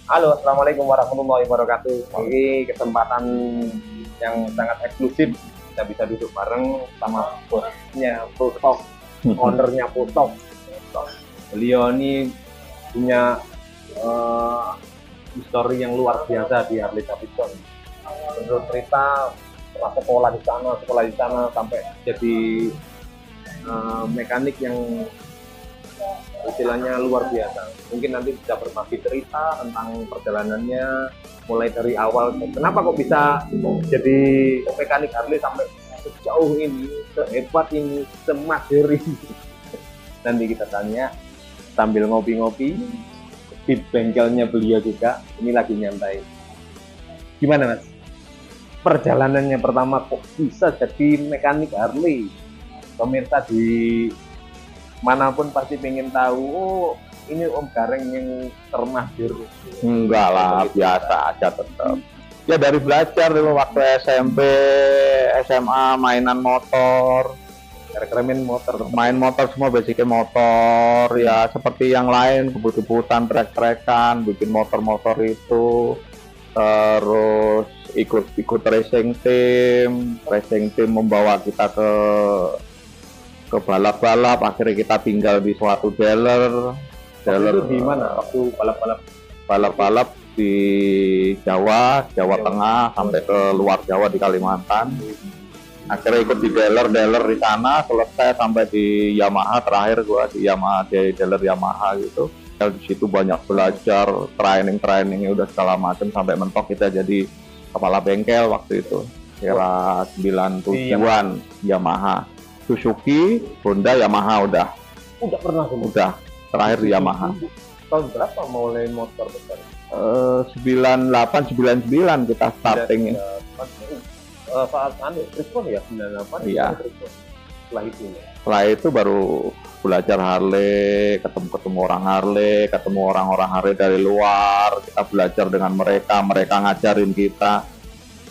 Halo, assalamualaikum warahmatullahi wabarakatuh. Ini kesempatan yang sangat eksklusif. Kita bisa duduk bareng sama bosnya Protok, ownernya Protok. Beliau ini punya histori yang luar biasa di Harley Davidson. Menurut cerita, setelah sekolah di sana sampai jadi mekanik yang istilahnya luar biasa. Mungkin nanti bisa berbagi cerita tentang perjalanannya mulai dari awal. Kenapa kok bisa jadi mekanik Harley sampai sejauh ini, sehebat ini, semahir ini? Nanti kita tanya sambil ngopi-ngopi di bengkelnya beliau juga. Ini lagi nyantai. Gimana Mas? Perjalanannya pertama kok bisa jadi mekanik Harley? Pemirsa di manapun pasti pengen tahu, oh ini Om Gareng yang termahir. Enggak lah, biasa aja tetap. Ya dari belajar dulu waktu SMP, SMA, mainan motor, Remen motor, main motor semua basicnya motor, ya seperti yang lain, kebut-kebutan, trek-trekan, bikin motor-motor itu, terus ikut racing team membawa kita ke balap-balap, akhirnya kita tinggal di suatu dealer itu di mana waktu balap-balap di Jawa Tengah sampai ke luar Jawa di Kalimantan. Akhirnya ikut di dealer di sana, selesai sampai di Yamaha, terakhir gua di Yamaha, di dealer Yamaha gitu. Di situ banyak belajar, trainingnya udah segala macam sampai mentok kita jadi kepala bengkel waktu itu. Kira 97-an Yamaha. Suzuki, Honda, Yamaha udah pernah semua. Udah terakhir di Yamaha. Tahun berapa mulai motor besar? 98, 99 kita starting. Saat Trispon ya 98. Iya. Setelah itu baru belajar Harley, ketemu orang Harley, ketemu orang-orang Harley dari luar. Kita belajar dengan mereka ngajarin kita.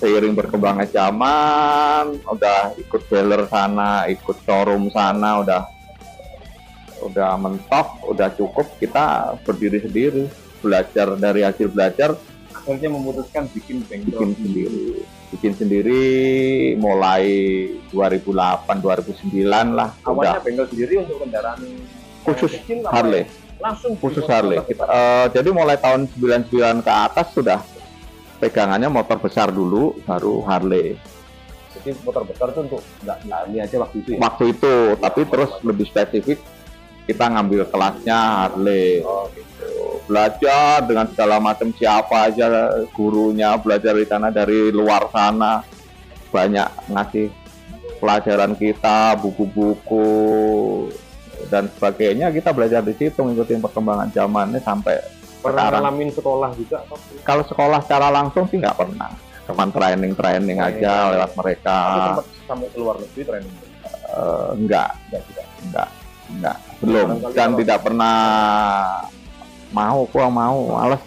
Seiring berkembangnya zaman, udah ikut dealer sana, ikut showroom sana, udah mentok, udah cukup, kita berdiri sendiri, belajar dari hasil belajar, akhirnya memutuskan bikin bengkel bikin sendiri mulai 2008 2009 lah. Awalnya bengkel sendiri untuk kendaraan khusus kecil, Harley, langsung khusus Harley. Jadi mulai tahun 99 ke atas sudah pegangannya motor besar dulu, baru Harley. Jadi motor besar itu untuk nggak aja waktu itu ya? Waktu itu, tapi terus lebih spesifik kita ngambil kelasnya Harley. Oh, gitu. Belajar dengan segala macam, siapa aja gurunya, belajar di sana dari luar sana, banyak ngasih pelajaran kita, buku-buku dan sebagainya. Kita belajar di situ, ngikutin perkembangan zamannya sampai pernah ngalamin sekolah juga? Kalau sekolah secara langsung sih nggak pernah, cuman training aja lewat mereka. Tapi sempat sampai keluar negeri training? Enggak, belum, dan tidak pernah mau, malas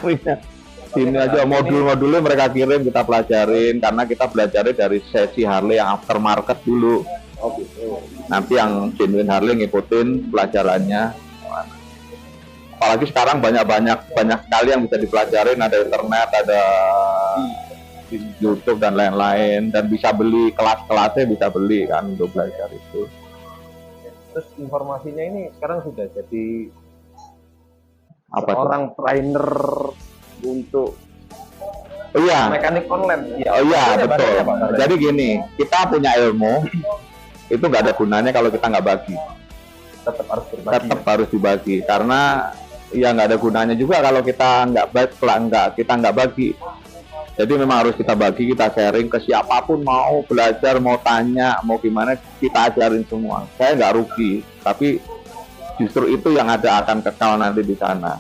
kerja. Sini aja modul-modulnya mereka kirim, kita pelajarin, karena kita belajarnya dari sesi Harley yang aftermarket dulu. Oh gitu. Nanti yang genuine Harley ngikutin pelajarannya. Apalagi sekarang banyak sekali yang bisa dipelajarin, ada internet, ada YouTube dan lain-lain, dan bisa beli kelas-kelasnya, bisa beli kan untuk belajar itu. Terus informasinya ini sekarang sudah jadi orang trainer untuk mekanik online. Oh iya, betul. Jadi gini, kita punya ilmu itu nggak ada gunanya kalau kita nggak bagi. Tetap harus berbagi. Tetap harus dibagi, karena ya nggak ada gunanya juga kalau kita nggak bagi. Jadi memang harus kita bagi, kita sharing ke siapapun, mau belajar, mau tanya, mau gimana, kita ajarin semua. Saya nggak rugi, tapi justru itu yang akan kekal nanti di sana.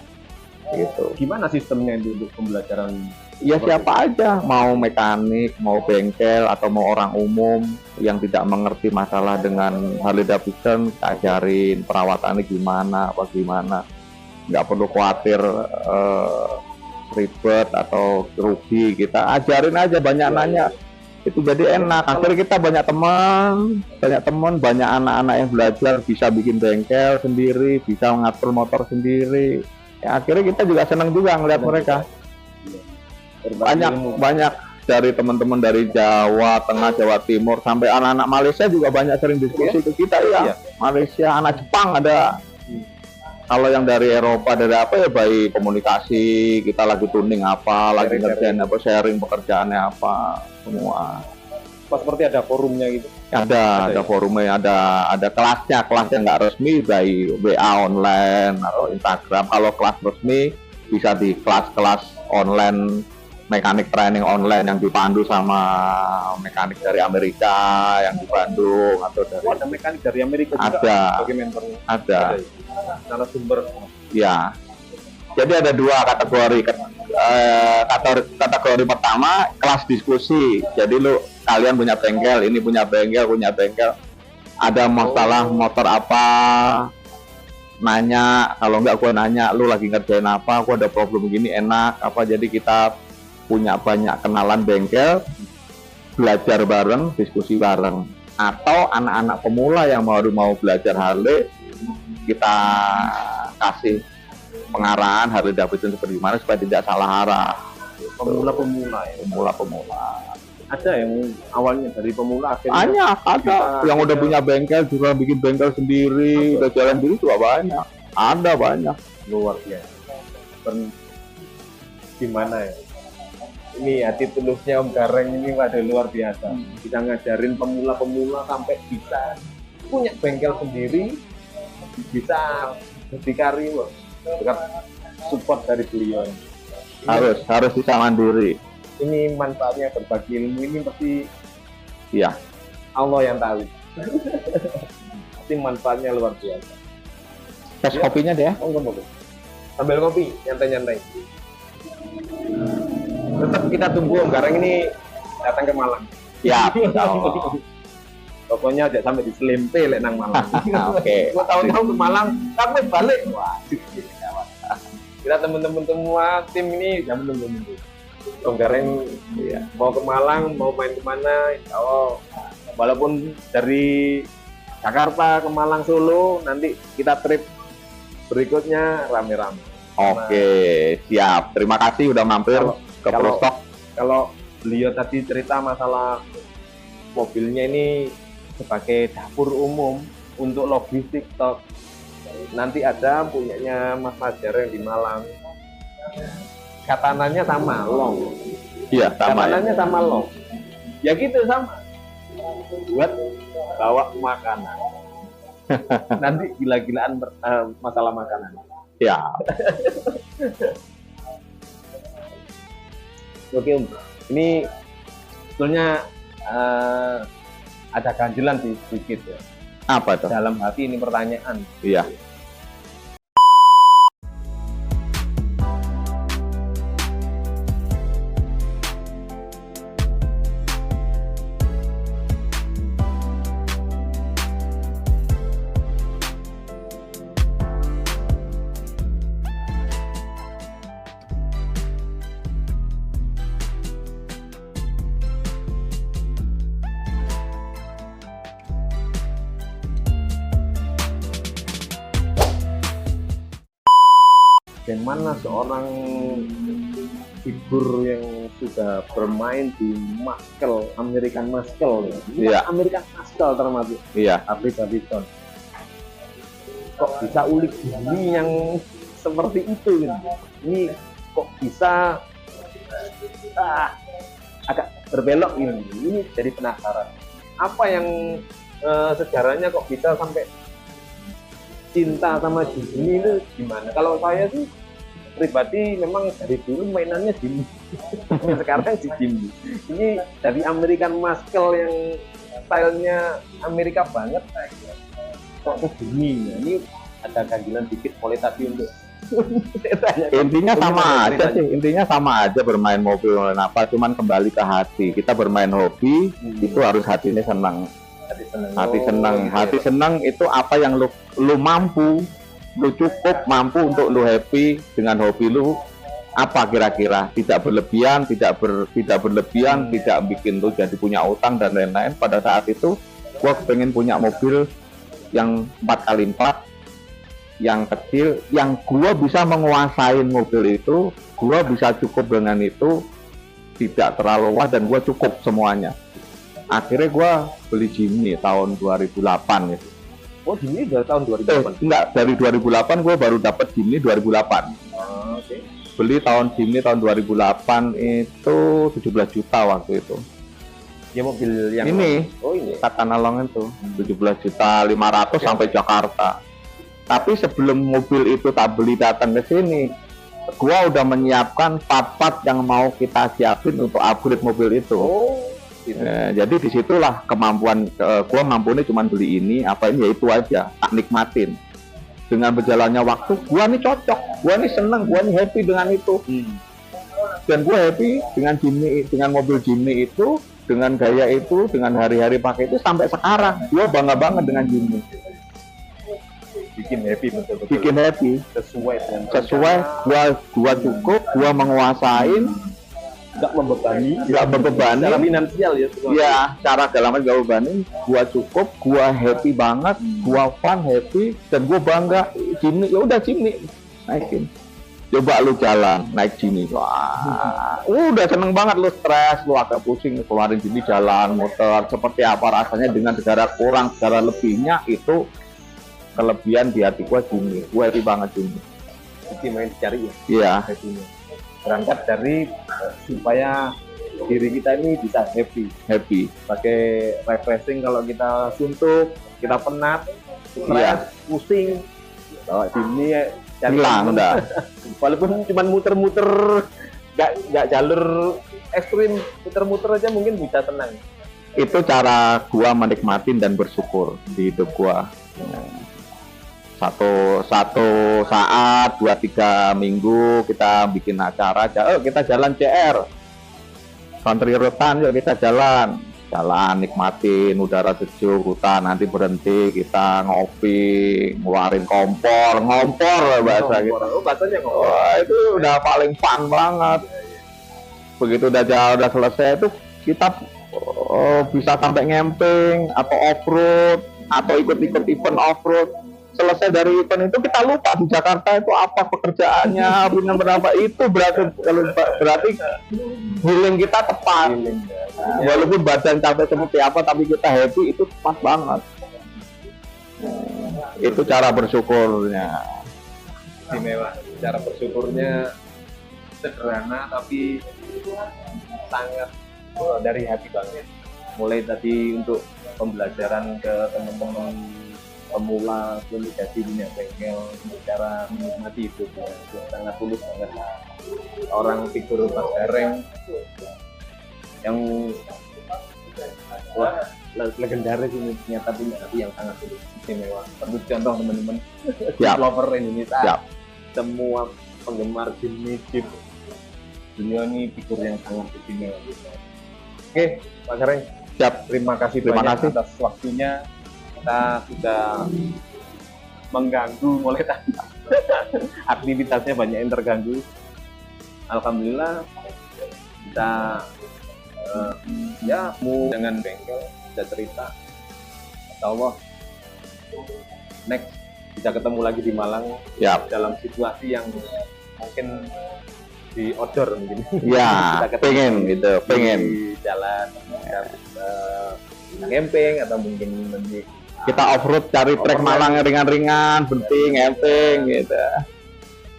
Gitu. Gimana sistemnya itu untuk pembelajaran? Ya siapa aja, mau mekanik, mau bengkel, atau mau orang umum yang tidak mengerti masalah dengan Harley Davidson, kita ajarin perawatannya gimana, apa gimana. Nggak perlu khawatir ribet atau rugi, kita ajarin aja, banyak nanya. Itu jadi enak. Akhirnya kita banyak teman, banyak anak-anak yang belajar, bisa bikin bengkel sendiri, bisa mengatur motor sendiri. Ya, akhirnya kita juga senang juga ngeliat mereka. Banyak dari teman-teman dari Jawa Tengah, Jawa Timur, sampai anak-anak Malaysia juga banyak sering diskusi ke kita ya. Malaysia, anak Jepang ada. Kalau yang dari Eropa, dari apa ya, baik komunikasi, kita lagi tuning apa, lagi ngerjain apa, sharing pekerjaannya apa, semua. Seperti ada forumnya gitu. Ada forumnya, ada kelasnya nggak resmi dari WA online atau Instagram. Kalau kelas resmi bisa di kelas-kelas online, mekanik training online yang dipandu sama mekanik dari Amerika yang di Bandung atau dari. Ada mekanik dari Amerika juga. Ada. Ada. Narasumber. Ya. Jadi ada dua kategori. Kategori pertama kelas diskusi. Jadi kalian punya bengkel, ini punya bengkel. Ada masalah motor apa? Nanya, kalau enggak gua nanya, lu lagi ngerjain apa? Gua ada problem gini, enak apa? Jadi kita punya banyak kenalan bengkel, belajar bareng, diskusi bareng. Atau anak-anak pemula yang mau belajar Harley, kita kasih pengarahan Harley Davidson seperti gimana supaya tidak salah arah. Pemula ya. Pemula. Ada yang awalnya dari pemula akhirnya ada yang udah punya bengkel juga bikin bengkel sendiri, udah jalan sendiri juga banyak. Ada banyak. Luar biasa. Gimana ya? Ini hati tulusnya Om Gareng ini waduh luar biasa. Kita ngajarin pemula-pemula sampai bisa punya bengkel sendiri, bisa berdikari loh. Dekat support dari beliau. Harus bisa mandiri. Ini manfaatnya berbagi ilmu ini pasti ya Allah yang tahu. Pasti manfaatnya luar biasa. Tes kopinya deh ya. Sambil kopi, nyantai-nyantai. Tetap kita tunggu Om Gareng ini datang ke Malang. Ya. Pokoknya aja sampai di Selempe lek nang Malang. Oke. Gua tahun-tahun ke Malang, sampai balik. Waduh. Kita teman-teman semua tim ini jam menunggu. Om Gareng ya, mau ke Malang, mau main kemana, oh, walaupun dari Jakarta ke Malang Solo, nanti kita trip berikutnya rame-rame. Oke, siap. Terima kasih udah mampir ke Prostok. Kalau beliau tadi cerita masalah mobilnya ini sebagai dapur umum untuk logistik stok. Nanti ada punyanya Mas Fajar yang di Malang. Katananya sama long. Iya, sama. Katananya sama long. Ya gitu sama. Buat bawa makanan. Nanti gila-gilaan masalah makanan. Ya. Oke Om. Ini sebetulnya ada ganjilan sedikit ya. Apa tuh? Dalam hati ini pertanyaan. Iya. Bagaimana seorang figur yang sudah bermain di muscle, American muscle, ya. American muscle termasuk, iya. Harley Davidson. Kok bisa ulik ini yang seperti itu? Ini kok bisa agak berbelok ini? Ini jadi penasaran. Apa yang sejarahnya kok bisa sampai cinta sama Disney itu gimana? Kalau saya sih pribadi memang dari dulu mainannya Disney. Sekarang di Disney. Ini dari American Muscle yang stylenya Amerika banget. Kok ke Disney? Ini ada ganjilan dikit boleh tapi untuk intinya sama aja bermain mobil apa, cuman kembali ke hati. Kita bermain hobi itu harus hatinya senang. Hati senang itu apa yang lu mampu, lu cukup mampu untuk lu happy dengan hobi lu. Apa kira-kira? Tidak berlebihan, tidak bikin lu jadi punya utang dan lain-lain. Pada saat itu gua pengen punya mobil yang 4x4 yang kecil, yang gua bisa menguasain mobil itu, gua bisa cukup dengan itu, tidak terlalu wah, dan gua cukup semuanya. Akhirnya gua beli Jimny tahun 2008 gitu. Oh, Jimny udah tahun 2008? Enggak, dari 2008 gua baru dapat Jimny 2008. Oke. Beli Jimny tahun 2008 itu 17 juta waktu itu. Ya mobil yang ini, oh ini Tata Nalong itu 17 juta 500 sampai Jakarta. Tapi sebelum mobil itu tak beli datang ke sini, gua udah menyiapkan part-part yang mau kita siapin untuk upgrade mobil itu. Oh, gitu. Jadi disitulah kemampuan gua mampunya cuma beli ini, apa ini ya itu aja, tak nikmatin. Dengan berjalannya waktu, gua nih cocok, gua nih seneng, gua nih happy dengan itu. Dan gua happy dengan Jimny, dengan mobil Jimny itu, dengan gaya itu, dengan hari-hari pakai itu sampai sekarang. Gua bangga banget dengan Jimny. Bikin happy betul-betul. Bikin happy. Sesuai, gua cukup, gua menguasain, nggak membebani. Secara finansial ya. Iya, cara dalam gak bebanin, gua cukup, gua happy banget, gua fun, happy, dan gua bangga. Jimny, ya udah Jimny, naikin. Coba lu jalan, naik Jimny, wah, udah seneng banget, lu stres, lu agak pusing, keluarin Jimny jalan, motor, seperti apa rasanya dengan segala kurang, segala lebihnya, itu kelebihan di hati gua Jimny, gua happy banget Jimny. Jadi main dicari ya? Iya. Happy-nya. Berangkat dari supaya diri kita ini bisa happy. Pakai refreshing kalau kita suntuk, kita penat, stres, pusing, bawa Jimny ya. Hilang udah. Walaupun cuma muter-muter, nggak jalur ekstrim, muter-muter aja mungkin bisa tenang. Itu cara gua menikmatin dan bersyukur di hidup gua. Satu saat 2-3 minggu kita bikin acara, kita jalan CR, Country Road-an, yuk kita jalan nikmatin udara sejuk hutan, nanti berhenti kita ngopi, ngeluarin ngompor bahasa gitu. Oh, bahasanya ngompor. Wah, itu udah paling fun banget. Begitu udah selesai itu kita bisa sampai ngemping atau off-road atau ikut-ikut event off-road. Selesai dari event itu kita lupa di Jakarta itu apa pekerjaannya, berapa itu berarti healing kita tepat. Walaupun badan capek seperti apa, tapi kita happy, itu pas banget. Itu cara bersyukurnya. Istimewa. Cara bersyukurnya sederhana tapi sangat dari hati banget. Mulai tadi untuk pembelajaran ke teman-teman pemula komunikasi dunia bengkel, cara menikmati hidupnya, sangat tulus banget. Orang figur Mas Gareng yang wah legendaris ini ternyata punya hati yang sangat istimewa. Perlu contoh teman-teman, lover Indonesia, semua penggemar Jimny Jeep, beliau ini figur yang sangat istimewa. Oke, Pak Gareng, siap. Terima kasih atas waktunya. Kita sudah mengganggu mulai tadi. Aktivitasnya banyak yang terganggu. Alhamdulillah kita dengan bengkel bisa cerita. Allah next bisa ketemu lagi di Malang dalam situasi yang mungkin di outdoor mungkin. Ya, pengen di jalan camping atau mungkin kita off-road cari trek Malang yang ringan-ringan, penting camping gitu.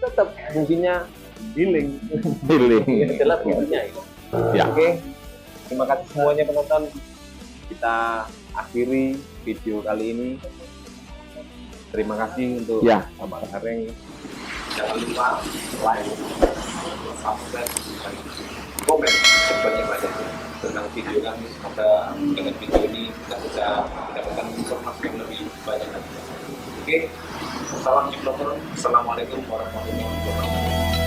Tetap fungsinya healing. Ini adalah fungsinya itu. Ya. Oke. Terima kasih semuanya penonton. Kita akhiri video kali ini. Terima kasih untuk Bapak Gareng. Jangan lupa like, subscribe, dan komen sebanyak-banyaknya tentang video kami. Semoga dengan video ini kita bisa mendapatkan informasi yang lebih banyak lagi. Oke, salam Assalamualaikum warahmatullahi wabarakatuh.